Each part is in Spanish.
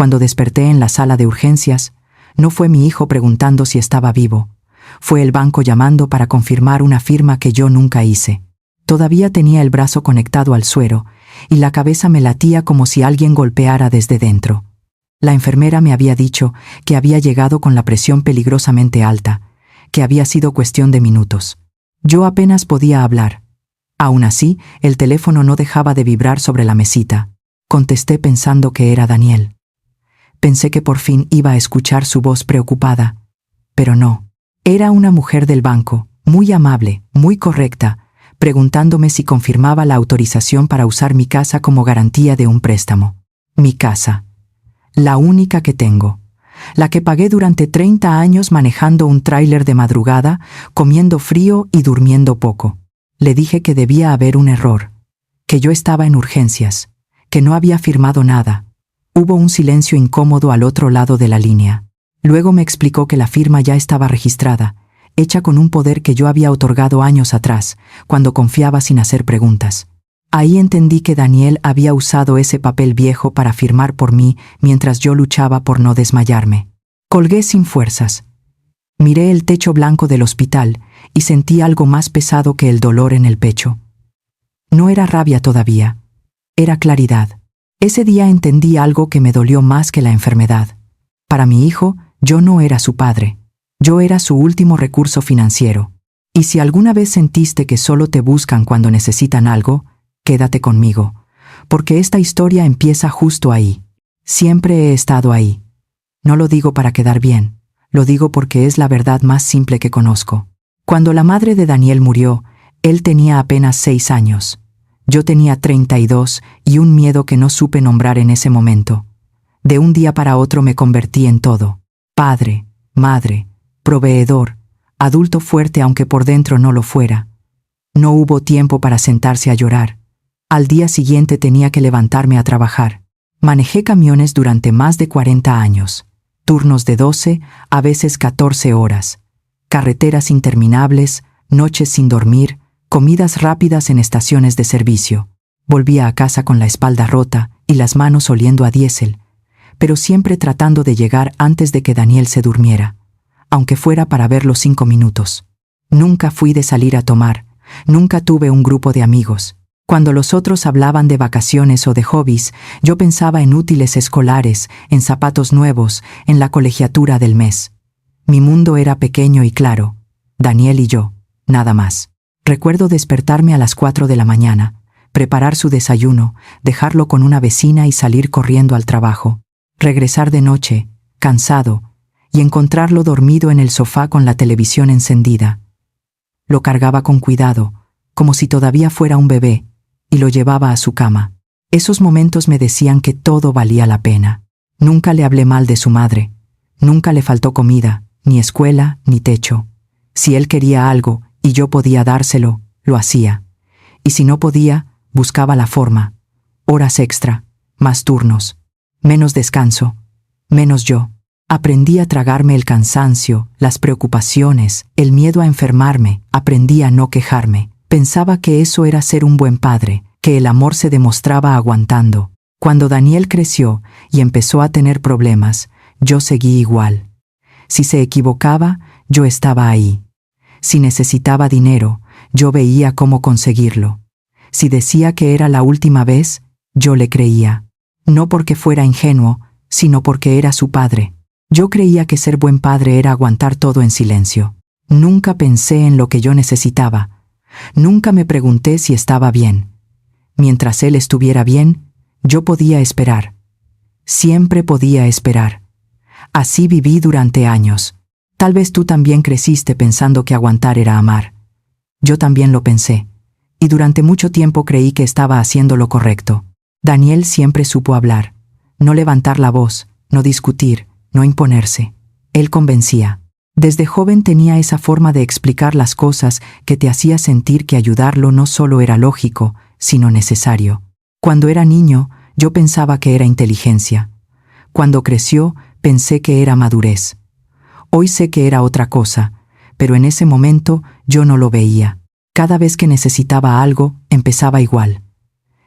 Cuando desperté en la sala de urgencias, no fue mi hijo preguntando si estaba vivo. Fue el banco llamando para confirmar una firma que yo nunca hice. Todavía tenía el brazo conectado al suero y la cabeza me latía como si alguien golpeara desde dentro. La enfermera me había dicho que había llegado con la presión peligrosamente alta, que había sido cuestión de minutos. Yo apenas podía hablar. Aún así, el teléfono no dejaba de vibrar sobre la mesita. Contesté pensando que era Daniel. Pensé que por fin iba a escuchar su voz preocupada. Pero no. Era una mujer del banco, muy amable, muy correcta, preguntándome si confirmaba la autorización para usar mi casa como garantía de un préstamo. Mi casa. La única que tengo. La que pagué durante 30 años manejando un tráiler de madrugada, comiendo frío y durmiendo poco. Le dije que debía haber un error, que yo estaba en urgencias, que no había firmado nada. Hubo un silencio incómodo al otro lado de la línea. Luego me explicó que la firma ya estaba registrada, hecha con un poder que yo había otorgado años atrás, cuando confiaba sin hacer preguntas. Ahí entendí que Daniel había usado ese papel viejo para firmar por mí mientras yo luchaba por no desmayarme. Colgué sin fuerzas. Miré el techo blanco del hospital y sentí algo más pesado que el dolor en el pecho. No era rabia todavía, era claridad. Ese día entendí algo que me dolió más que la enfermedad. Para mi hijo, yo no era su padre. Yo era su último recurso financiero. Y si alguna vez sentiste que solo te buscan cuando necesitan algo, quédate conmigo, porque esta historia empieza justo ahí. Siempre he estado ahí. No lo digo para quedar bien, lo digo porque es la verdad más simple que conozco. Cuando la madre de Daniel murió, él tenía apenas 6 años. Yo tenía 32 y un miedo que no supe nombrar en ese momento. De un día para otro me convertí en todo. Padre, madre, proveedor, adulto fuerte aunque por dentro no lo fuera. No hubo tiempo para sentarse a llorar. Al día siguiente tenía que levantarme a trabajar. Manejé camiones durante más de 40 años. Turnos de 12, a veces 14 horas. Carreteras interminables, noches sin dormir, comidas rápidas en estaciones de servicio. Volvía a casa con la espalda rota y las manos oliendo a diésel, pero siempre tratando de llegar antes de que Daniel se durmiera, aunque fuera para verlo 5 minutos. Nunca fui de salir a tomar, nunca tuve un grupo de amigos. Cuando los otros hablaban de vacaciones o de hobbies, yo pensaba en útiles escolares, en zapatos nuevos, en la colegiatura del mes. Mi mundo era pequeño y claro, Daniel y yo, nada más. Recuerdo despertarme a las 4 de la mañana, preparar su desayuno, dejarlo con una vecina y salir corriendo al trabajo. Regresar de noche, cansado, y encontrarlo dormido en el sofá con la televisión encendida. Lo cargaba con cuidado, como si todavía fuera un bebé, y lo llevaba a su cama. Esos momentos me decían que todo valía la pena. Nunca le hablé mal de su madre. Nunca le faltó comida, ni escuela, ni techo. Si él quería algo y yo podía dárselo, lo hacía. Y si no podía, buscaba la forma. Horas extra, más turnos, menos descanso, menos yo. Aprendí a tragarme el cansancio, las preocupaciones, el miedo a enfermarme. Aprendí a no quejarme. Pensaba que eso era ser un buen padre, que el amor se demostraba aguantando. Cuando Daniel creció y empezó a tener problemas, yo seguí igual. Si se equivocaba, yo estaba ahí. Si necesitaba dinero, yo veía cómo conseguirlo. Si decía que era la última vez, yo le creía. No porque fuera ingenuo, sino porque era su padre. Yo creía que ser buen padre era aguantar todo en silencio. Nunca pensé en lo que yo necesitaba. Nunca me pregunté si estaba bien. Mientras él estuviera bien, yo podía esperar. Siempre podía esperar. Así viví durante años. Tal vez tú también creciste pensando que aguantar era amar. Yo también lo pensé. Y durante mucho tiempo creí que estaba haciendo lo correcto. Daniel siempre supo hablar. No levantar la voz, no discutir, no imponerse. Él convencía. Desde joven tenía esa forma de explicar las cosas que te hacía sentir que ayudarlo no solo era lógico, sino necesario. Cuando era niño, yo pensaba que era inteligencia. Cuando creció, pensé que era madurez. Hoy sé que era otra cosa, pero en ese momento yo no lo veía. Cada vez que necesitaba algo, empezaba igual.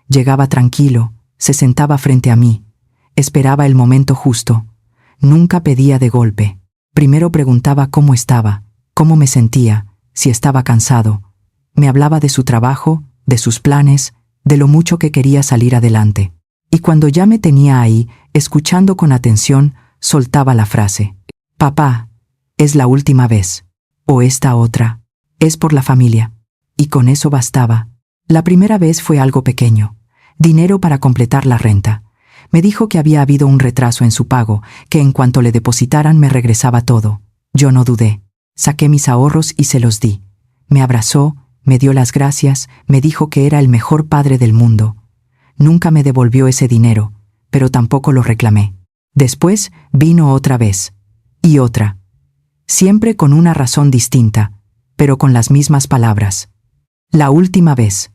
Llegaba tranquilo, se sentaba frente a mí, Esperaba el momento justo. Nunca pedía de golpe. Primero preguntaba cómo estaba, cómo me sentía, si estaba cansado. Me hablaba de su trabajo, de sus planes, de lo mucho que quería salir adelante. Y cuando ya me tenía ahí, escuchando con atención, soltaba la frase: «Papá, es la última vez. O esta otra. Es por la familia». Y con eso bastaba. La primera vez fue algo pequeño. Dinero para completar la renta. Me dijo que había habido un retraso en su pago, que en cuanto le depositaran me regresaba todo. Yo no dudé. Saqué mis ahorros y se los di. Me abrazó, me dio las gracias, me dijo que era el mejor padre del mundo. Nunca me devolvió ese dinero, pero tampoco lo reclamé. Después vino otra vez. Y otra. Siempre con una razón distinta, pero con las mismas palabras. La última vez.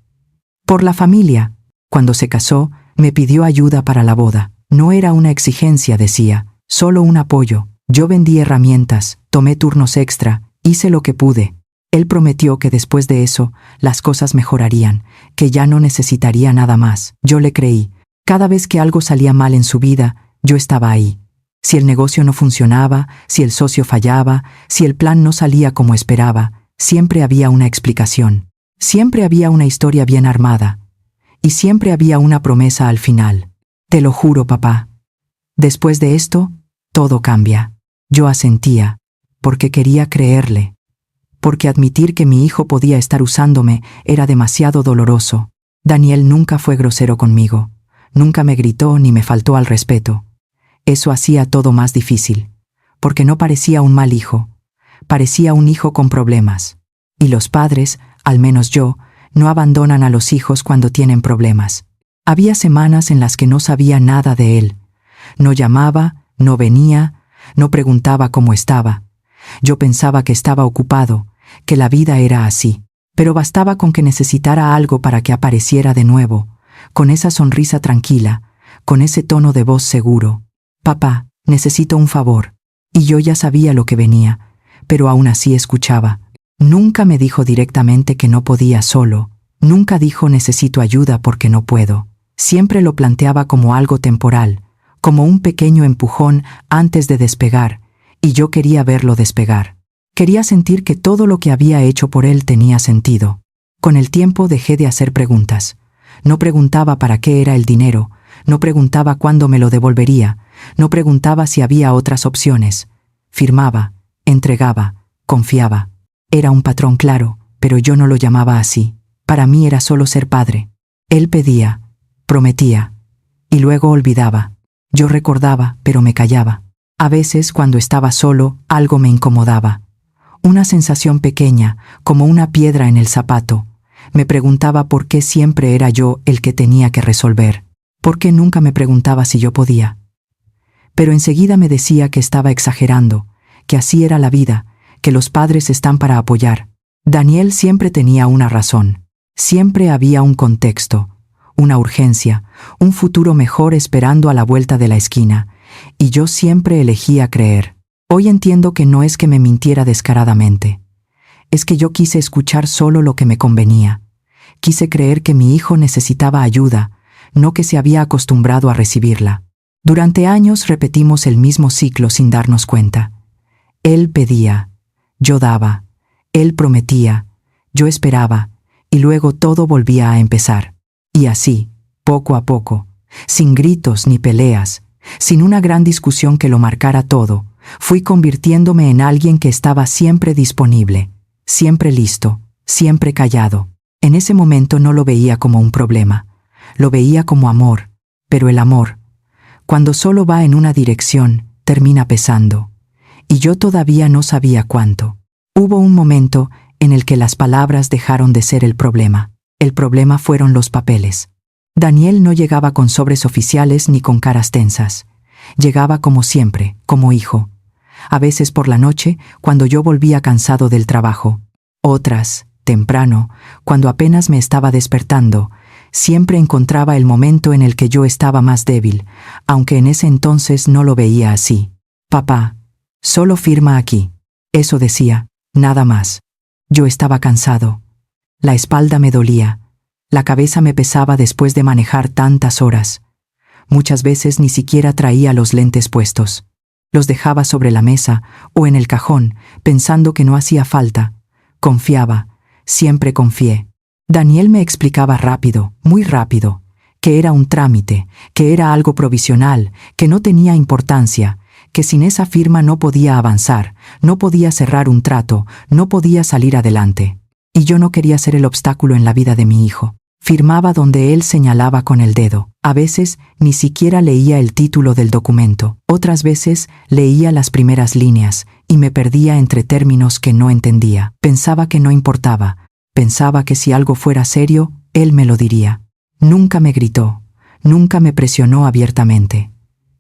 Por la familia. Cuando se casó, me pidió ayuda para la boda. No era una exigencia, decía, solo un apoyo. Yo vendí herramientas, tomé turnos extra, hice lo que pude. Él prometió que después de eso, las cosas mejorarían, que ya no necesitaría nada más. Yo le creí. Cada vez que algo salía mal en su vida, yo estaba ahí. Si el negocio no funcionaba, si el socio fallaba, si el plan no salía como esperaba, siempre había una explicación. Siempre había una historia bien armada. Y siempre había una promesa al final. Te lo juro, papá. Después de esto, todo cambia. Yo asentía, porque quería creerle. Porque admitir que mi hijo podía estar usándome era demasiado doloroso. Daniel nunca fue grosero conmigo. Nunca me gritó ni me faltó al respeto. Eso hacía todo más difícil. Porque no parecía un mal hijo. Parecía un hijo con problemas. Y los padres, al menos yo, no abandonan a los hijos cuando tienen problemas. Había semanas en las que no sabía nada de él. No llamaba, no venía, no preguntaba cómo estaba. Yo pensaba que estaba ocupado, que la vida era así. Pero bastaba con que necesitara algo para que apareciera de nuevo, con esa sonrisa tranquila, con ese tono de voz seguro. «Papá, necesito un favor». Y yo ya sabía lo que venía, pero aún así escuchaba. Nunca me dijo directamente que no podía solo. Nunca dijo necesito ayuda porque no puedo. Siempre lo planteaba como algo temporal, como un pequeño empujón antes de despegar, y yo quería verlo despegar. Quería sentir que todo lo que había hecho por él tenía sentido. Con el tiempo dejé de hacer preguntas. No preguntaba para qué era el dinero, no preguntaba cuándo me lo devolvería, no preguntaba si había otras opciones. Firmaba, entregaba, confiaba. Era un patrón claro, pero yo no lo llamaba así. Para mí era solo ser padre. Él pedía, prometía, y luego olvidaba. Yo recordaba, pero me callaba. A veces, cuando estaba solo, algo me incomodaba. Una sensación pequeña, como una piedra en el zapato. Me preguntaba por qué siempre era yo el que tenía que resolver. ¿Por qué nunca me preguntaba si yo podía? Pero enseguida me decía que estaba exagerando, que así era la vida, que los padres están para apoyar. Daniel siempre tenía una razón. Siempre había un contexto, una urgencia, un futuro mejor esperando a la vuelta de la esquina, y yo siempre elegía creer. Hoy entiendo que no es que me mintiera descaradamente. Es que yo quise escuchar solo lo que me convenía. Quise creer que mi hijo necesitaba ayuda, no que se había acostumbrado a recibirla. Durante años repetimos el mismo ciclo sin darnos cuenta. Él pedía, yo daba, él prometía, yo esperaba, y luego todo volvía a empezar. Y así, poco a poco, sin gritos ni peleas, sin una gran discusión que lo marcara todo, fui convirtiéndome en alguien que estaba siempre disponible, siempre listo, siempre callado. En ese momento no lo veía como un problema, lo veía como amor, pero el amor, cuando solo va en una dirección, termina pesando. Y yo todavía no sabía cuánto. Hubo un momento en el que las palabras dejaron de ser el problema. El problema fueron los papeles. Daniel no llegaba con sobres oficiales ni con caras tensas. Llegaba como siempre, como hijo. A veces por la noche, cuando yo volvía cansado del trabajo. Otras, temprano, cuando apenas me estaba despertando, siempre encontraba el momento en el que yo estaba más débil, aunque en ese entonces no lo veía así. «Papá, solo firma aquí». Eso decía, nada más. Yo estaba cansado. La espalda me dolía. La cabeza me pesaba después de manejar tantas horas. Muchas veces ni siquiera traía los lentes puestos. Los dejaba sobre la mesa o en el cajón, pensando que no hacía falta. Confiaba, siempre confié. Daniel me explicaba rápido, muy rápido, que era un trámite, que era algo provisional, que no tenía importancia, que sin esa firma no podía avanzar, no podía cerrar un trato, no podía salir adelante. Y yo no quería ser el obstáculo en la vida de mi hijo. Firmaba donde él señalaba con el dedo. A veces ni siquiera leía el título del documento. Otras veces leía las primeras líneas y me perdía entre términos que no entendía. Pensaba que no importaba. Pensaba que si algo fuera serio, él me lo diría. Nunca me gritó. Nunca me presionó abiertamente.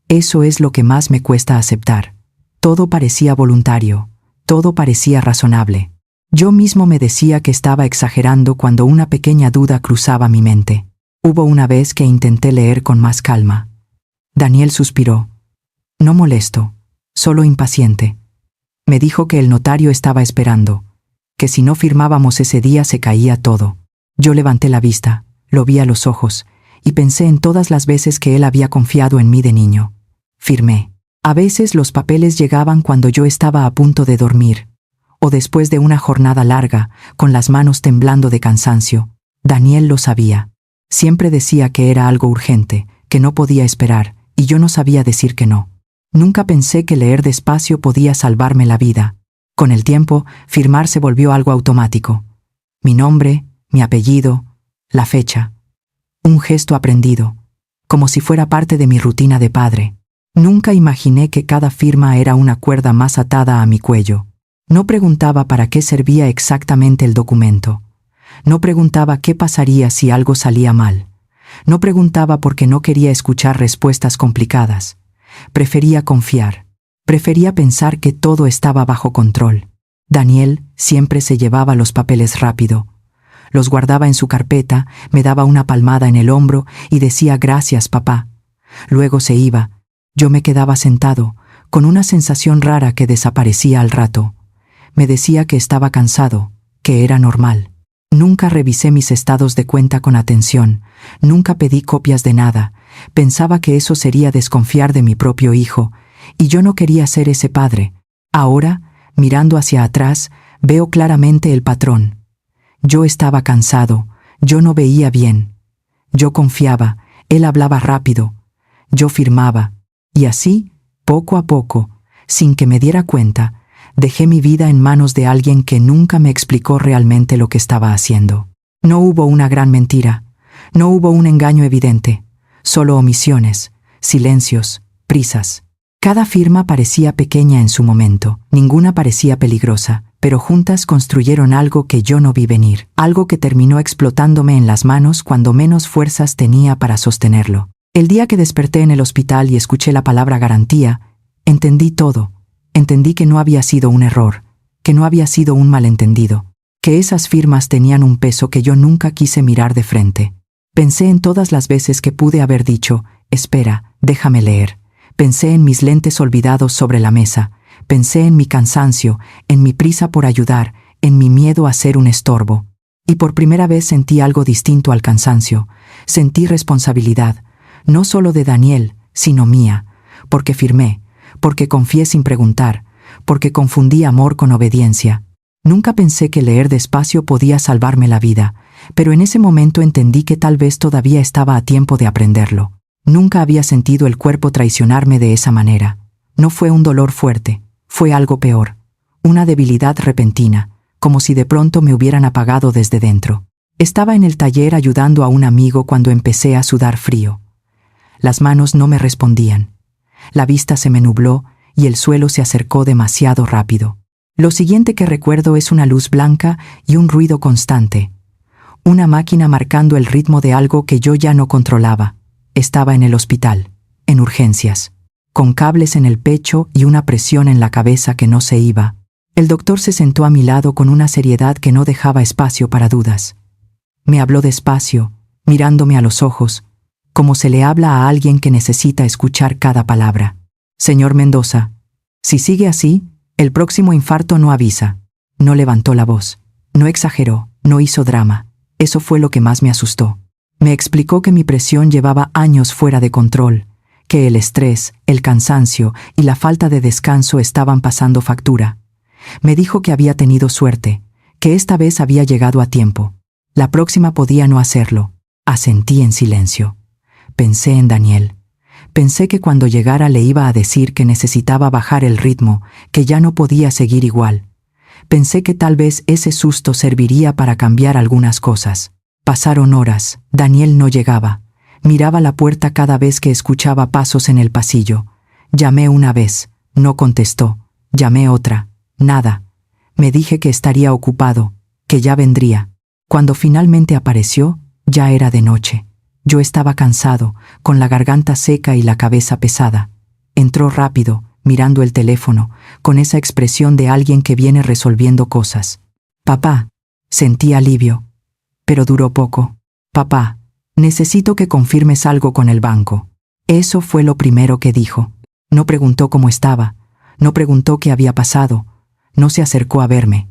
Eso es lo que más me cuesta aceptar. Todo parecía voluntario. Todo parecía razonable. Yo mismo me decía que estaba exagerando cuando una pequeña duda cruzaba mi mente. Hubo una vez que intenté leer con más calma. Daniel suspiró. No molesto, solo impaciente. Me dijo que el notario estaba esperando, que si no firmábamos ese día se caía todo. Yo levanté la vista, lo vi a los ojos, y pensé en todas las veces que él había confiado en mí de niño. Firmé. A veces los papeles llegaban cuando yo estaba a punto de dormir, o después de una jornada larga, con las manos temblando de cansancio. Daniel lo sabía. Siempre decía que era algo urgente, que no podía esperar, y yo no sabía decir que no. Nunca pensé que leer despacio podía salvarme la vida. Con el tiempo, firmar se volvió algo automático. Mi nombre, mi apellido, la fecha. Un gesto aprendido, como si fuera parte de mi rutina de padre. Nunca imaginé que cada firma era una cuerda más atada a mi cuello. No preguntaba para qué servía exactamente el documento. No preguntaba qué pasaría si algo salía mal. No preguntaba porque no quería escuchar respuestas complicadas. Prefería confiar. Prefería pensar que todo estaba bajo control. Daniel siempre se llevaba los papeles rápido. Los guardaba en su carpeta, me daba una palmada en el hombro y decía gracias, papá. Luego se iba. Yo me quedaba sentado, con una sensación rara que desaparecía al rato. Me decía que estaba cansado, que era normal. Nunca revisé mis estados de cuenta con atención, nunca pedí copias de nada. Pensaba que eso sería desconfiar de mi propio hijo, y yo no quería ser ese padre. Ahora, mirando hacia atrás, veo claramente el patrón. Yo estaba cansado, yo no veía bien. Yo confiaba, él hablaba rápido. Yo firmaba, y así, poco a poco, sin que me diera cuenta, dejé mi vida en manos de alguien que nunca me explicó realmente lo que estaba haciendo. No hubo una gran mentira, no hubo un engaño evidente, solo omisiones, silencios, prisas. Cada firma parecía pequeña en su momento, ninguna parecía peligrosa, pero juntas construyeron algo que yo no vi venir, algo que terminó explotándome en las manos cuando menos fuerzas tenía para sostenerlo. El día que desperté en el hospital y escuché la palabra garantía, entendí todo. Entendí que no había sido un error, que no había sido un malentendido, que esas firmas tenían un peso que yo nunca quise mirar de frente. Pensé en todas las veces que pude haber dicho, espera, déjame leer. Pensé en mis lentes olvidados sobre la mesa, pensé en mi cansancio, en mi prisa por ayudar, en mi miedo a ser un estorbo. Y por primera vez sentí algo distinto al cansancio, sentí responsabilidad, no solo de Daniel, sino mía, porque firmé, porque confié sin preguntar, porque confundí amor con obediencia. Nunca pensé que leer despacio podía salvarme la vida, pero en ese momento entendí que tal vez todavía estaba a tiempo de aprenderlo. Nunca había sentido el cuerpo traicionarme de esa manera. No fue un dolor fuerte, fue algo peor, una debilidad repentina, como si de pronto me hubieran apagado desde dentro. Estaba en el taller ayudando a un amigo cuando empecé a sudar frío. Las manos no me respondían. La vista se me nubló y el suelo se acercó demasiado rápido. Lo siguiente que recuerdo es una luz blanca y un ruido constante. Una máquina marcando el ritmo de algo que yo ya no controlaba. Estaba en el hospital, en urgencias, con cables en el pecho y una presión en la cabeza que no se iba. El doctor se sentó a mi lado con una seriedad que no dejaba espacio para dudas. Me habló despacio, mirándome a los ojos, como se le habla a alguien que necesita escuchar cada palabra. Señor Mendoza, si sigue así, el próximo infarto no avisa. No levantó la voz, no exageró, no hizo drama. Eso fue lo que más me asustó. Me explicó que mi presión llevaba años fuera de control, que el estrés, el cansancio y la falta de descanso estaban pasando factura. Me dijo que había tenido suerte, que esta vez había llegado a tiempo. La próxima podía no hacerlo. Asentí en silencio. Pensé en Daniel. Pensé que cuando llegara le iba a decir que necesitaba bajar el ritmo, que ya no podía seguir igual. Pensé que tal vez ese susto serviría para cambiar algunas cosas. Pasaron horas. Daniel no llegaba. Miraba la puerta cada vez que escuchaba pasos en el pasillo. Llamé una vez. No contestó. Llamé otra. Nada. Me dije que estaría ocupado, que ya vendría. Cuando finalmente apareció, ya era de noche. Yo estaba cansado, con la garganta seca y la cabeza pesada. Entró rápido, mirando el teléfono, con esa expresión de alguien que viene resolviendo cosas. «Papá», sentí alivio. Pero duró poco. «Papá, necesito que confirmes algo con el banco». Eso fue lo primero que dijo. No preguntó cómo estaba, no preguntó qué había pasado, no se acercó a verme.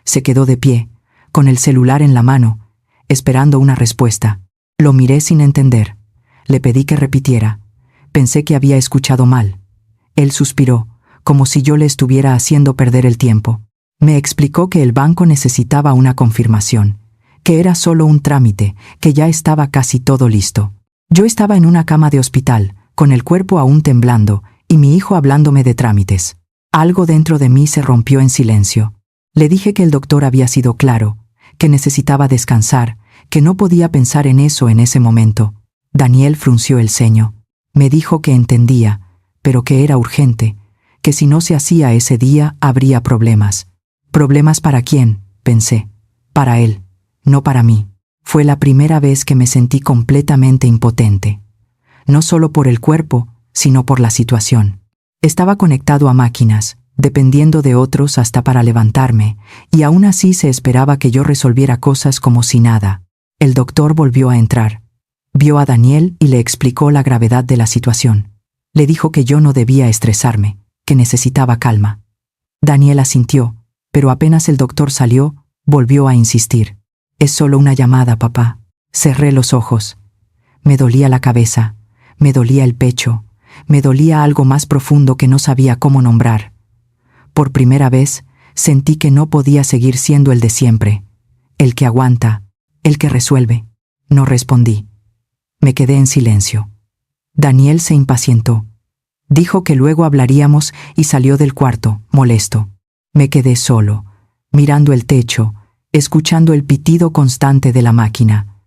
Se quedó de pie, con el celular en la mano, esperando una respuesta. Lo miré sin entender. Le pedí que repitiera. Pensé que había escuchado mal. Él suspiró, como si yo le estuviera haciendo perder el tiempo. Me explicó que el banco necesitaba una confirmación, que era solo un trámite, que ya estaba casi todo listo. Yo estaba en una cama de hospital, con el cuerpo aún temblando, y mi hijo hablándome de trámites. Algo dentro de mí se rompió en silencio. Le dije que el doctor había sido claro, que necesitaba descansar, que no podía pensar en eso en ese momento. Daniel frunció el ceño. Me dijo que entendía, pero que era urgente, que si no se hacía ese día habría problemas. ¿Problemas para quién?, pensé. Para él, no para mí. Fue la primera vez que me sentí completamente impotente. No solo por el cuerpo, sino por la situación. Estaba conectado a máquinas, dependiendo de otros hasta para levantarme, y aún así se esperaba que yo resolviera cosas como si nada. El doctor volvió a entrar. Vio a Daniel y le explicó la gravedad de la situación. Le dijo que yo no debía estresarme, que necesitaba calma. Daniel asintió, pero apenas el doctor salió, volvió a insistir. «Es solo una llamada, papá». Cerré los ojos. Me dolía la cabeza, me dolía el pecho, me dolía algo más profundo que no sabía cómo nombrar. Por primera vez, sentí que no podía seguir siendo el de siempre, el que aguanta, el que resuelve. No respondí. Me quedé en silencio. Daniel se impacientó. Dijo que luego hablaríamos y salió del cuarto, molesto. Me quedé solo, mirando el techo, escuchando el pitido constante de la máquina.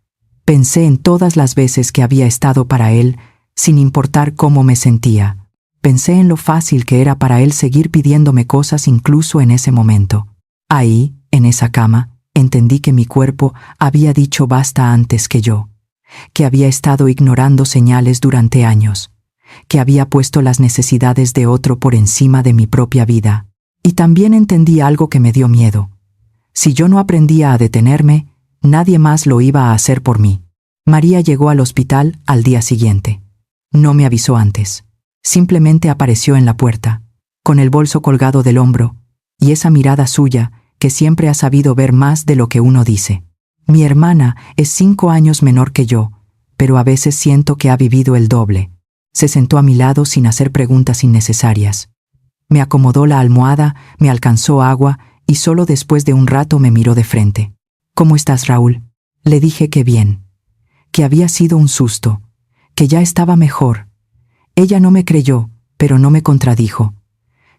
Pensé en todas las veces que había estado para él, sin importar cómo me sentía. Pensé en lo fácil que era para él seguir pidiéndome cosas incluso en ese momento. Ahí, en esa cama, entendí que mi cuerpo había dicho basta antes que yo, que había estado ignorando señales durante años, que había puesto las necesidades de otro por encima de mi propia vida. Y también entendí algo que me dio miedo. Si yo no aprendía a detenerme, nadie más lo iba a hacer por mí. María llegó al hospital al día siguiente. No me avisó antes. Simplemente apareció en la puerta, con el bolso colgado del hombro, y esa mirada suya, que siempre ha sabido ver más de lo que uno dice. Mi hermana es 5 años menor que yo, pero a veces siento que ha vivido el doble. Se sentó a mi lado sin hacer preguntas innecesarias. Me acomodó la almohada, me alcanzó agua, y solo después de un rato me miró de frente. «¿Cómo estás, Raúl?». Le dije que bien, que había sido un susto, que ya estaba mejor. Ella no me creyó, pero no me contradijo.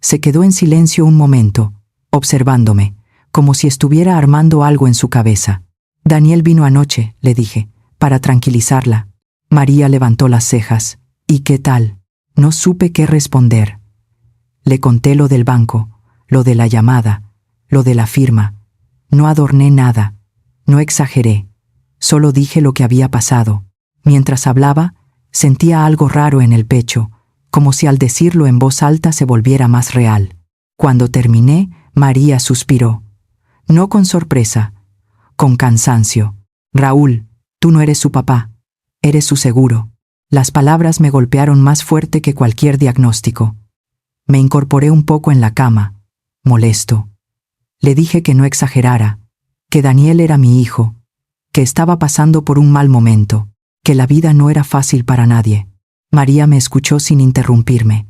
Se quedó en silencio un momento, observándome, como si estuviera armando algo en su cabeza. «Daniel vino anoche», le dije, para tranquilizarla. María levantó las cejas. «¿Y qué tal?». No supe qué responder. Le conté lo del banco, lo de la llamada, lo de la firma. No adorné nada, no exageré, solo dije lo que había pasado. Mientras hablaba, sentía algo raro en el pecho, como si al decirlo en voz alta se volviera más real. Cuando terminé, María suspiró. No con sorpresa, con cansancio. «Raúl, tú no eres su papá, eres su seguro». Las palabras me golpearon más fuerte que cualquier diagnóstico. Me incorporé un poco en la cama, molesto. Le dije que no exagerara, que Daniel era mi hijo, que estaba pasando por un mal momento. que la vida no era fácil para nadie. María me escuchó sin interrumpirme.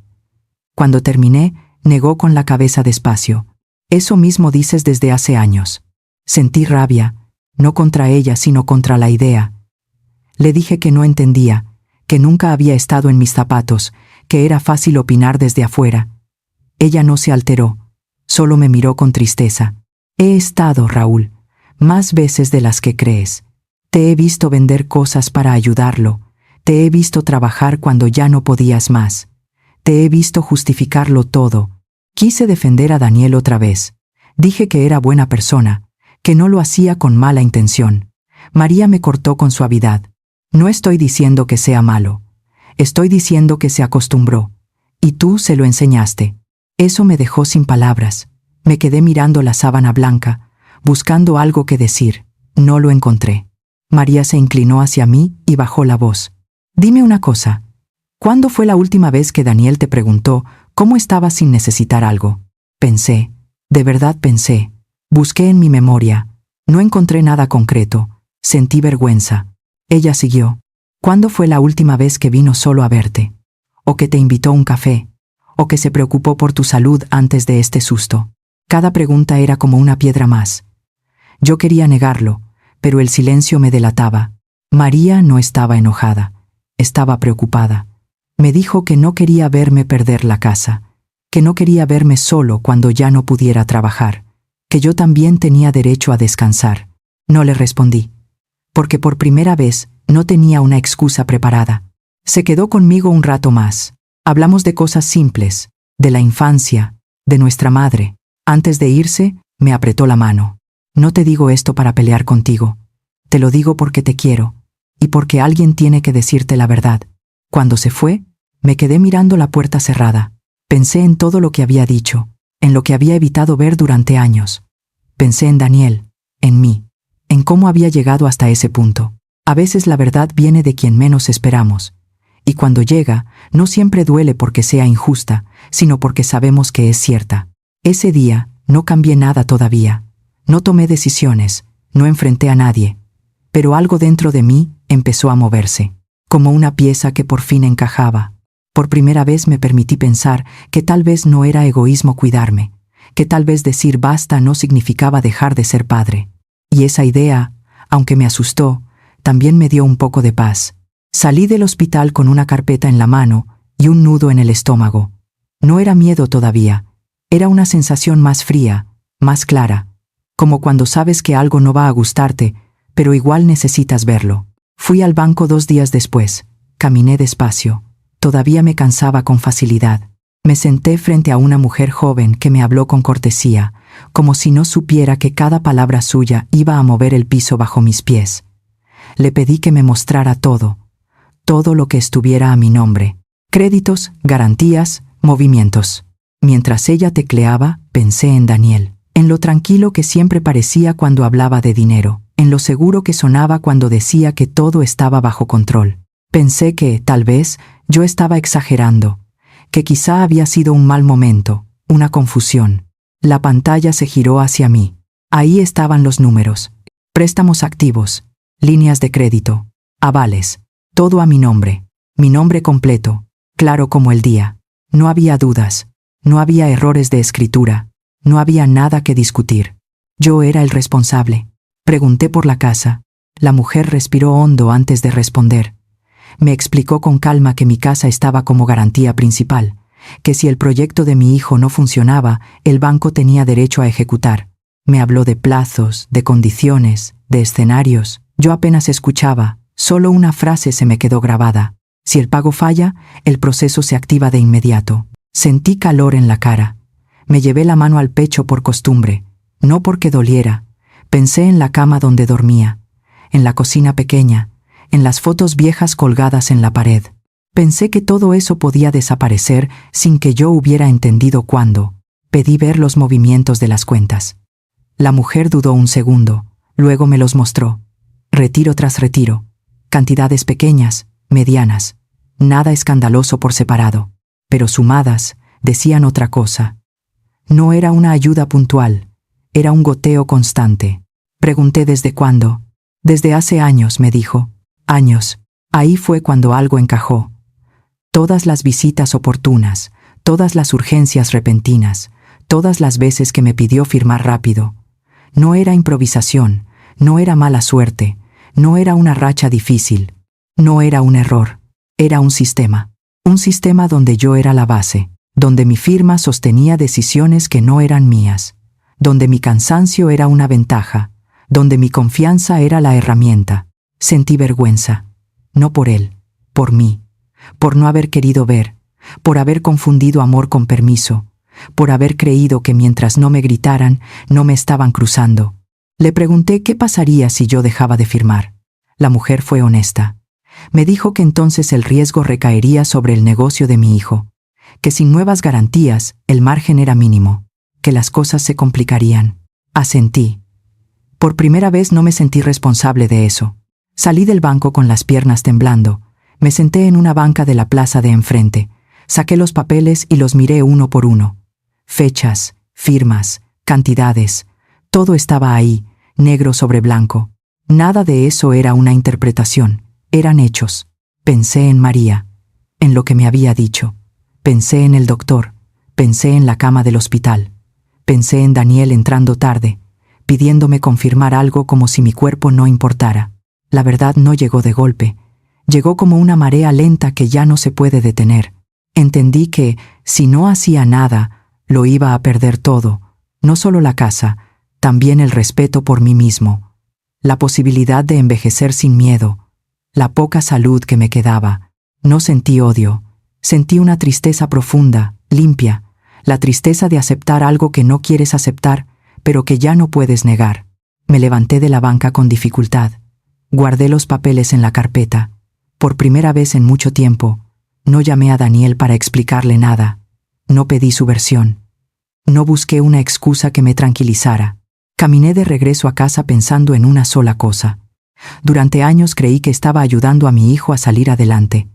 Cuando terminé, negó con la cabeza despacio. Eso mismo dices desde hace años. Sentí rabia, no contra ella, sino contra la idea. Le dije que no entendía, que nunca había estado en mis zapatos, que era fácil opinar desde afuera. Ella no se alteró, solo me miró con tristeza. He estado, Raúl, más veces de las que crees. Te he visto vender cosas para ayudarlo. Te he visto trabajar cuando ya no podías más. Te he visto justificarlo todo. Quise defender a Daniel otra vez. Dije que era buena persona, que no lo hacía con mala intención. María me cortó con suavidad. No estoy diciendo que sea malo. Estoy diciendo que se acostumbró. Y tú se lo enseñaste. Eso me dejó sin palabras. Me quedé mirando la sábana blanca, buscando algo que decir. No lo encontré. María se inclinó hacia mí y bajó la voz. Dime una cosa. ¿Cuándo fue la última vez que Daniel te preguntó cómo estabas sin necesitar algo? Pensé, de verdad pensé. Busqué en mi memoria. No encontré nada concreto. Sentí vergüenza. Ella siguió. ¿Cuándo fue la última vez que vino solo a verte? ¿O que te invitó a un café? ¿O que se preocupó por tu salud antes de este susto? Cada pregunta era como una piedra más. Yo quería negarlo, pero el silencio me delataba. María no estaba enojada. Estaba preocupada. Me dijo que no quería verme perder la casa, que no quería verme solo cuando ya no pudiera trabajar, que yo también tenía derecho a descansar. No le respondí, porque por primera vez no tenía una excusa preparada. Se quedó conmigo un rato más. Hablamos de cosas simples, de la infancia, de nuestra madre. Antes de irse, me apretó la mano. No te digo esto para pelear contigo. Te lo digo porque te quiero, y porque alguien tiene que decirte la verdad. Cuando se fue, me quedé mirando la puerta cerrada. Pensé en todo lo que había dicho, en lo que había evitado ver durante años. Pensé en Daniel, en mí, en cómo había llegado hasta ese punto. A veces la verdad viene de quien menos esperamos. Y cuando llega, no siempre duele porque sea injusta, sino porque sabemos que es cierta. Ese día, no cambié nada todavía. No tomé decisiones, no enfrenté a nadie. Pero algo dentro de mí empezó a moverse, como una pieza que por fin encajaba. Por primera vez me permití pensar que tal vez no era egoísmo cuidarme, que tal vez decir basta no significaba dejar de ser padre. Y esa idea, aunque me asustó, también me dio un poco de paz. Salí del hospital con una carpeta en la mano y un nudo en el estómago. No era miedo todavía, era una sensación más fría, más clara, como cuando sabes que algo no va a gustarte, pero igual necesitas verlo. Fui al banco 2 días después, caminé despacio. Todavía me cansaba con facilidad. Me senté frente a una mujer joven que me habló con cortesía, como si no supiera que cada palabra suya iba a mover el piso bajo mis pies. Le pedí que me mostrara todo lo que estuviera a mi nombre. Créditos, garantías, movimientos. Mientras ella tecleaba, pensé en Daniel, en lo tranquilo que siempre parecía cuando hablaba de dinero, en lo seguro que sonaba cuando decía que todo estaba bajo control. Pensé que, tal vez, yo estaba exagerando, que quizá había sido un mal momento, una confusión. La pantalla se giró hacia mí. Ahí estaban los números. Préstamos activos, líneas de crédito, avales, todo a mi nombre completo, claro como el día. No había dudas, no había errores de escritura, no había nada que discutir. Yo era el responsable. Pregunté por la casa. La mujer respiró hondo antes de responder. Me explicó con calma que mi casa estaba como garantía principal, que si el proyecto de mi hijo no funcionaba, el banco tenía derecho a ejecutar. Me habló de plazos, de condiciones, de escenarios. Yo apenas escuchaba, solo una frase se me quedó grabada. Si el pago falla, el proceso se activa de inmediato. Sentí calor en la cara. Me llevé la mano al pecho por costumbre, no porque doliera. Pensé en la cama donde dormía, en la cocina pequeña, en las fotos viejas colgadas en la pared. Pensé que todo eso podía desaparecer sin que yo hubiera entendido cuándo. Pedí ver los movimientos de las cuentas. La mujer dudó un segundo, luego me los mostró. Retiro tras retiro. Cantidades pequeñas, medianas. Nada escandaloso por separado. Pero sumadas, decían otra cosa. No era una ayuda puntual, era un goteo constante. Pregunté desde cuándo. Desde hace años, me dijo. Años. Ahí fue cuando algo encajó. Todas las visitas oportunas, todas las urgencias repentinas, todas las veces que me pidió firmar rápido. No era improvisación, no era mala suerte, no era una racha difícil, no era un error, era un sistema. Un sistema donde yo era la base, donde mi firma sostenía decisiones que no eran mías, donde mi cansancio era una ventaja, donde mi confianza era la herramienta. Sentí vergüenza, no por él, por mí, por no haber querido ver, por haber confundido amor con permiso, por haber creído que mientras no me gritaran, no me estaban cruzando. Le pregunté qué pasaría si yo dejaba de firmar. La mujer fue honesta. Me dijo que entonces el riesgo recaería sobre el negocio de mi hijo, que sin nuevas garantías el margen era mínimo, que las cosas se complicarían. Asentí. Por primera vez no me sentí responsable de eso. Salí del banco con las piernas temblando. Me senté en una banca de la plaza de enfrente. Saqué los papeles y los miré uno por uno. Fechas, firmas, cantidades. Todo estaba ahí, negro sobre blanco. Nada de eso era una interpretación. Eran hechos. Pensé en María, en lo que me había dicho. Pensé en el doctor. Pensé en la cama del hospital. Pensé en Daniel entrando tarde, pidiéndome confirmar algo como si mi cuerpo no importara. La verdad no llegó de golpe. Llegó como una marea lenta que ya no se puede detener. Entendí que, si no hacía nada, lo iba a perder todo. No solo la casa, también el respeto por mí mismo. La posibilidad de envejecer sin miedo. La poca salud que me quedaba. No sentí odio. Sentí una tristeza profunda, limpia. La tristeza de aceptar algo que no quieres aceptar, pero que ya no puedes negar. Me levanté de la banca con dificultad. Guardé los papeles en la carpeta. Por primera vez en mucho tiempo, no llamé a Daniel para explicarle nada. No pedí su versión. No busqué una excusa que me tranquilizara. Caminé de regreso a casa pensando en una sola cosa. Durante años creí que estaba ayudando a mi hijo a salir adelante.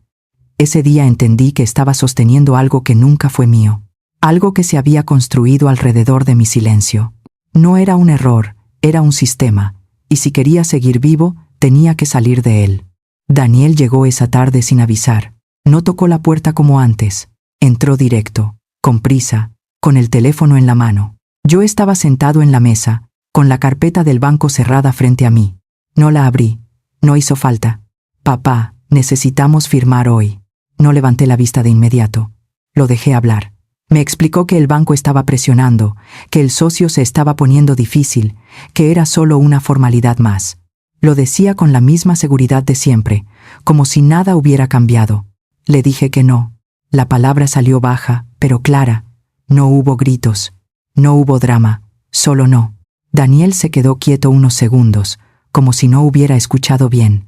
Ese día entendí que estaba sosteniendo algo que nunca fue mío. Algo que se había construido alrededor de mi silencio. No era un error, era un sistema. Y si quería seguir vivo, tenía que salir de él. Daniel llegó esa tarde sin avisar. No tocó la puerta como antes. Entró directo, con prisa, con el teléfono en la mano. Yo estaba sentado en la mesa, con la carpeta del banco cerrada frente a mí. No la abrí. No hizo falta. Papá, necesitamos firmar hoy. No levanté la vista de inmediato. Lo dejé hablar. Me explicó que el banco estaba presionando, que el socio se estaba poniendo difícil, que era solo una formalidad más. Lo decía con la misma seguridad de siempre, como si nada hubiera cambiado. Le dije que no. La palabra salió baja, pero clara. No hubo gritos. No hubo drama. Solo no. Daniel se quedó quieto unos segundos, como si no hubiera escuchado bien.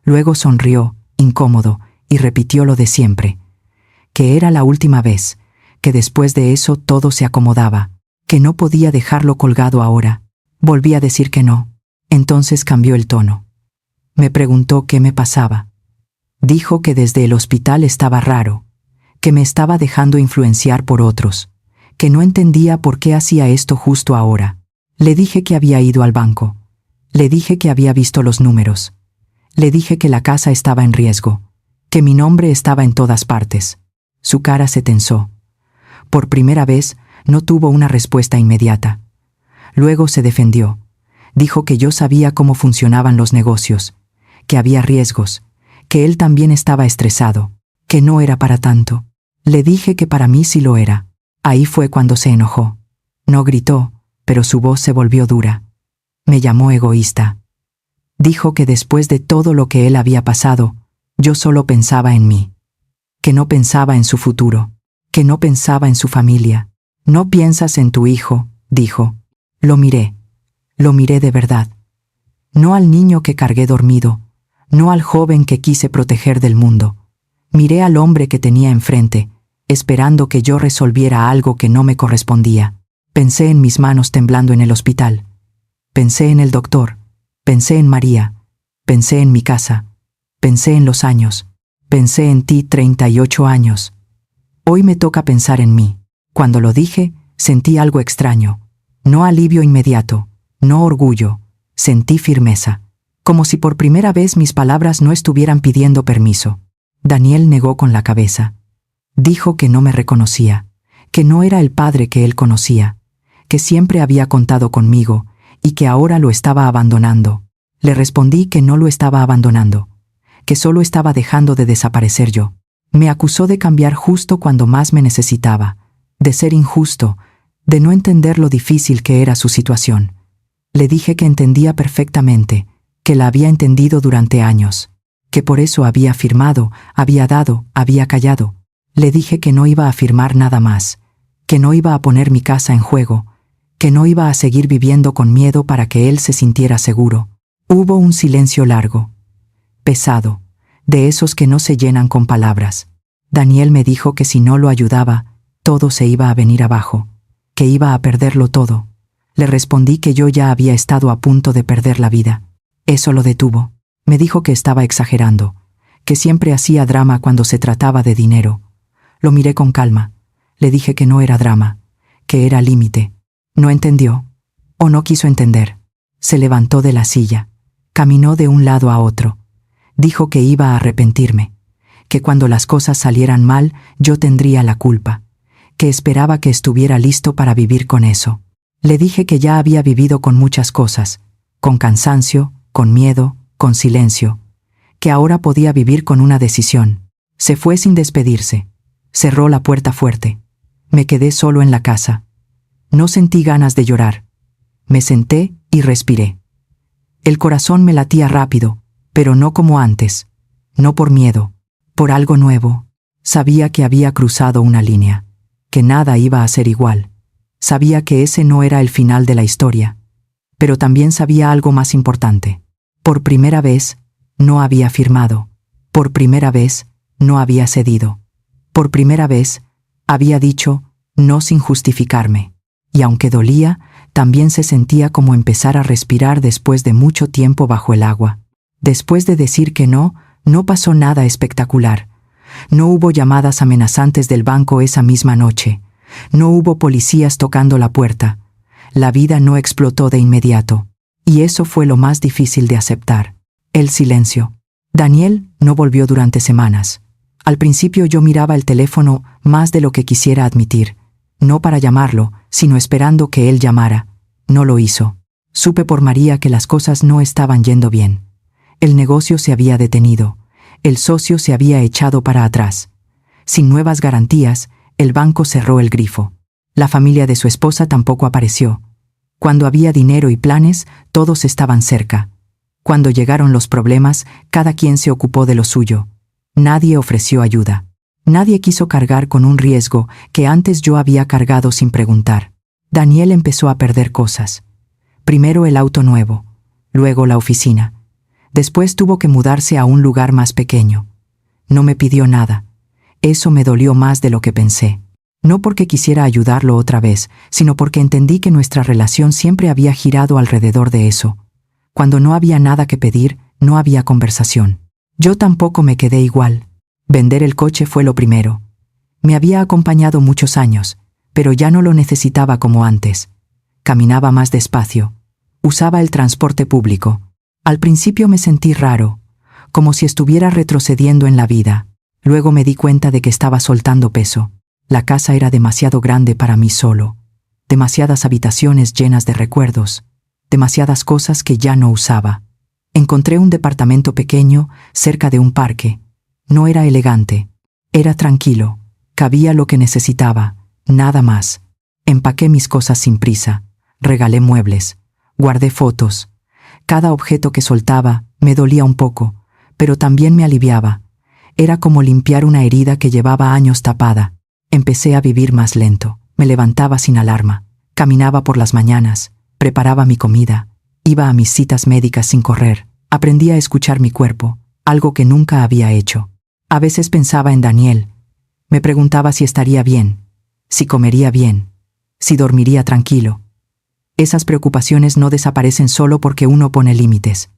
Luego sonrió, incómodo, y repitió lo de siempre. Que era la última vez, que después de eso todo se acomodaba, que no podía dejarlo colgado ahora. Volví a decir que no. Entonces cambió el tono. Me preguntó qué me pasaba. Dijo que desde el hospital estaba raro, que me estaba dejando influenciar por otros, que no entendía por qué hacía esto justo ahora. Le dije que había ido al banco. Le dije que había visto los números. Le dije que la casa estaba en riesgo, que mi nombre estaba en todas partes. Su cara se tensó. Por primera vez, no tuvo una respuesta inmediata. Luego se defendió. Dijo que yo sabía cómo funcionaban los negocios, que había riesgos, que él también estaba estresado, que no era para tanto. Le dije que para mí sí lo era. Ahí fue cuando se enojó. No gritó, pero su voz se volvió dura. Me llamó egoísta. Dijo que después de todo lo que él había pasado, yo solo pensaba en mí. Que no pensaba en su futuro, que no pensaba en su familia. No piensas en tu hijo, dijo. Lo miré de verdad. No al niño que cargué dormido, no al joven que quise proteger del mundo. Miré al hombre que tenía enfrente, esperando que yo resolviera algo que no me correspondía. Pensé en mis manos temblando en el hospital. Pensé en el doctor. Pensé en María. Pensé en mi casa. Pensé en los años. Pensé en ti 38 años. Hoy me toca pensar en mí. Cuando lo dije, sentí algo extraño. No alivio inmediato, no orgullo. Sentí firmeza. como si por primera vez mis palabras no estuvieran pidiendo permiso. Daniel negó con la cabeza. Dijo que no me reconocía, que no era el padre que él conocía, que siempre había contado conmigo y que ahora lo estaba abandonando. Le respondí que no lo estaba abandonando, que solo estaba dejando de desaparecer yo. Me acusó de cambiar justo cuando más me necesitaba, de ser injusto, de no entender lo difícil que era su situación. Le dije que entendía perfectamente, que la había entendido durante años, que por eso había firmado, había dado, había callado. Le dije que no iba a firmar nada más, que no iba a poner mi casa en juego, que no iba a seguir viviendo con miedo para que él se sintiera seguro. Hubo un silencio largo, pesado, de esos que no se llenan con palabras. Daniel me dijo que si no lo ayudaba, todo se iba a venir abajo, que iba a perderlo todo. Le respondí que yo ya había estado a punto de perder la vida. Eso lo detuvo. Me dijo que estaba exagerando, que siempre hacía drama cuando se trataba de dinero. Lo miré con calma. Le dije que no era drama, que era límite. No entendió, o no quiso entender. Se levantó de la silla, caminó de un lado a otro. Dijo que iba a arrepentirme, que cuando las cosas salieran mal yo tendría la culpa, que esperaba que estuviera listo para vivir con eso. Le dije que ya había vivido con muchas cosas, con cansancio, con miedo, con silencio, que ahora podía vivir con una decisión. Se fue sin despedirse. Cerró la puerta fuerte. Me quedé solo en la casa. No sentí ganas de llorar. Me senté y respiré. El corazón me latía rápido, pero no como antes. No por miedo, por algo nuevo. Sabía que había cruzado una línea, que nada iba a ser igual. Sabía que ese no era el final de la historia. Pero también sabía algo más importante. Por primera vez, no había firmado. Por primera vez, no había cedido. Por primera vez, había dicho no sin justificarme. Y aunque dolía, también se sentía como empezar a respirar después de mucho tiempo bajo el agua. Después de decir que no, no pasó nada espectacular. No hubo llamadas amenazantes del banco esa misma noche. No hubo policías tocando la puerta. La vida no explotó de inmediato. Y eso fue lo más difícil de aceptar. El silencio. Daniel no volvió durante semanas. Al principio yo miraba el teléfono más de lo que quisiera admitir. No para llamarlo, sino esperando que él llamara. No lo hizo. Supe por María que las cosas no estaban yendo bien. El negocio se había detenido. El socio se había echado para atrás. Sin nuevas garantías, el banco cerró el grifo. La familia de su esposa tampoco apareció. Cuando había dinero y planes, todos estaban cerca. Cuando llegaron los problemas, cada quien se ocupó de lo suyo. Nadie ofreció ayuda. Nadie quiso cargar con un riesgo que antes yo había cargado sin preguntar. Daniel empezó a perder cosas. Primero el auto nuevo, luego la oficina. Después tuvo que mudarse a un lugar más pequeño. No me pidió nada. Eso me dolió más de lo que pensé. No porque quisiera ayudarlo otra vez, sino porque entendí que nuestra relación siempre había girado alrededor de eso. Cuando no había nada que pedir, no había conversación. Yo tampoco me quedé igual. Vender el coche fue lo primero. Me había acompañado muchos años, pero ya no lo necesitaba como antes. Caminaba más despacio. Usaba el transporte público. Al principio me sentí raro, como si estuviera retrocediendo en la vida. Luego me di cuenta de que estaba soltando peso. La casa era demasiado grande para mí solo. Demasiadas habitaciones llenas de recuerdos. Demasiadas cosas que ya no usaba. Encontré un departamento pequeño, cerca de un parque. No era elegante. Era tranquilo. Cabía lo que necesitaba, nada más. Empaqué mis cosas sin prisa. Regalé muebles. Guardé fotos. Cada objeto que soltaba me dolía un poco, pero también me aliviaba. Era como limpiar una herida que llevaba años tapada. Empecé a vivir más lento. Me levantaba sin alarma. Caminaba por las mañanas. Preparaba mi comida. Iba a mis citas médicas sin correr. Aprendí a escuchar mi cuerpo, algo que nunca había hecho. A veces pensaba en Daniel. Me preguntaba si estaría bien, si comería bien, si dormiría tranquilo. Esas preocupaciones no desaparecen solo porque uno pone límites.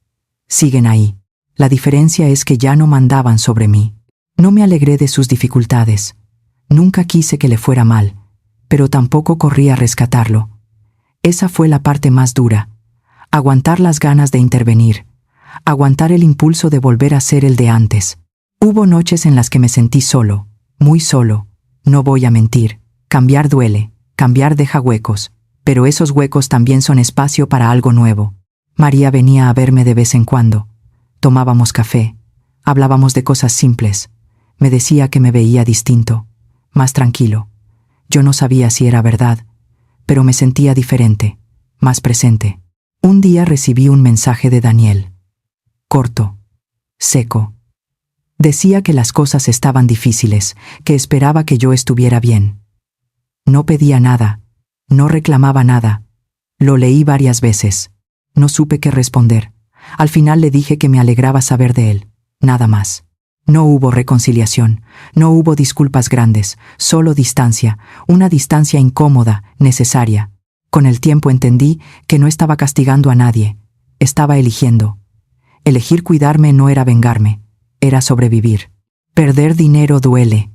Siguen ahí. La diferencia es que ya no mandaban sobre mí. No me alegré de sus dificultades. Nunca quise que le fuera mal, pero tampoco corrí a rescatarlo. Esa fue la parte más dura. Aguantar las ganas de intervenir. aguantar el impulso de volver a ser el de antes. Hubo noches en las que me sentí solo, muy solo. No voy a mentir, cambiar duele, cambiar deja huecos, pero esos huecos también son espacio para algo nuevo. María venía a verme de vez en cuando. Tomábamos café, hablábamos de cosas simples. Me decía que me veía distinto, más tranquilo. Yo no sabía si era verdad, pero me sentía diferente, más presente. Un día recibí un mensaje de Daniel. Corto, seco. Decía que las cosas estaban difíciles, que esperaba que yo estuviera bien. No pedía nada, no reclamaba nada. Lo leí varias veces. No supe qué responder. Al final le dije que me alegraba saber de él, nada más. No hubo reconciliación, no hubo disculpas grandes, solo distancia, una distancia incómoda, necesaria. Con el tiempo entendí que no estaba castigando a nadie, estaba eligiendo. Elegir cuidarme no era vengarme, era sobrevivir. Perder dinero duele.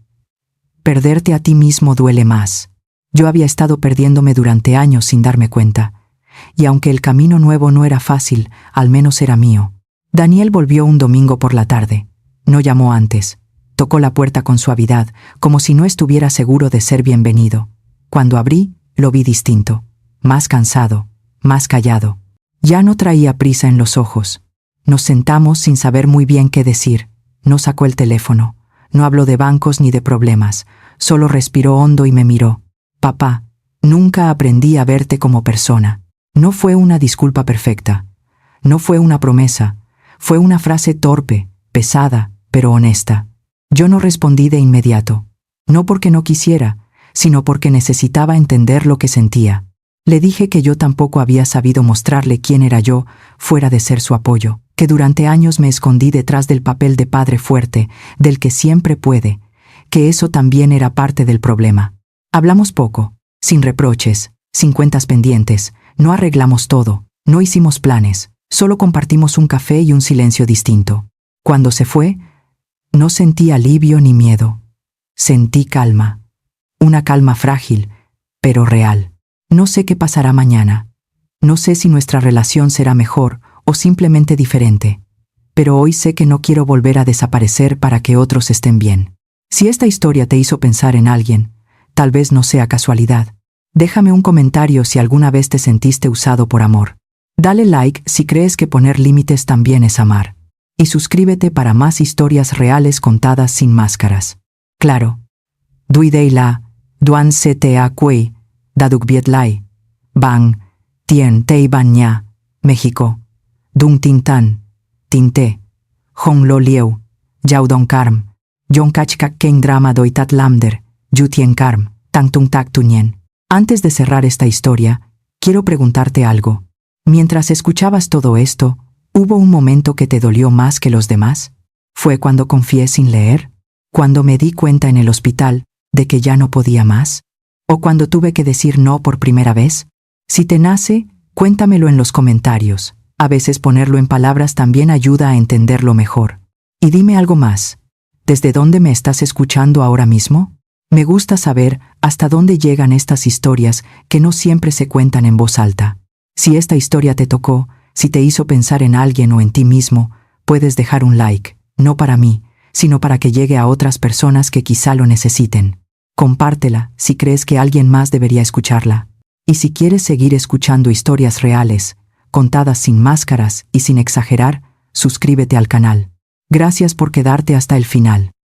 Perderte a ti mismo duele más. Yo había estado perdiéndome durante años sin darme cuenta. Y aunque el camino nuevo no era fácil, al menos era mío. Daniel volvió un domingo por la tarde. No llamó antes. Tocó la puerta con suavidad, como si no estuviera seguro de ser bienvenido. Cuando abrí, lo vi distinto. Más cansado, más callado. Ya no traía prisa en los ojos. Nos sentamos sin saber muy bien qué decir. No sacó el teléfono. No habló de bancos ni de problemas. Solo respiró hondo y me miró. Papá, nunca aprendí a verte como persona. No fue una disculpa perfecta. No fue una promesa. Fue una frase torpe, pesada, pero honesta. Yo no respondí de inmediato. No porque no quisiera, sino porque necesitaba entender lo que sentía. Le dije que yo tampoco había sabido mostrarle quién era yo, fuera de ser su apoyo, que durante años me escondí detrás del papel de padre fuerte, del que siempre puede, que eso también era parte del problema. Hablamos poco, sin reproches, sin cuentas pendientes, no arreglamos todo, no hicimos planes, solo compartimos un café y un silencio distinto. Cuando se fue, no sentí alivio ni miedo. Sentí calma. Una calma frágil, pero real. No sé qué pasará mañana. No sé si nuestra relación será mejor o simplemente diferente. Pero hoy sé que no quiero volver a desaparecer para que otros estén bien. Si esta historia te hizo pensar en alguien, tal vez no sea casualidad. Déjame un comentario si alguna vez te sentiste usado por amor. Dale like si crees que poner límites también es amar. Y suscríbete para más historias reales contadas sin máscaras. Claro. Dui dei la, duan se te a quei, daduk viet lai, bang, tien tei ban ña, México. Dung tin tan, tin te, hong lo lieu, yau don karm, yon kach kak kein drama doitat lamder, yu tien karm, tang tung tak tunyen. Antes de cerrar esta historia, quiero preguntarte algo. Mientras escuchabas todo esto, ¿hubo un momento que te dolió más que los demás? ¿Fue cuando confié sin leer? ¿Cuando me di cuenta en el hospital de que ya no podía más? ¿O cuando tuve que decir no por primera vez? Si te nace, cuéntamelo en los comentarios. A veces ponerlo en palabras también ayuda a entenderlo mejor. Y dime algo más. ¿Desde dónde me estás escuchando ahora mismo? Me gusta saber hasta dónde llegan estas historias que no siempre se cuentan en voz alta. Si esta historia te tocó, si te hizo pensar en alguien o en ti mismo, puedes dejar un like, no para mí, sino para que llegue a otras personas que quizá lo necesiten. Compártela si crees que alguien más debería escucharla. Y si quieres seguir escuchando historias reales, contadas sin máscaras y sin exagerar, suscríbete al canal. Gracias por quedarte hasta el final.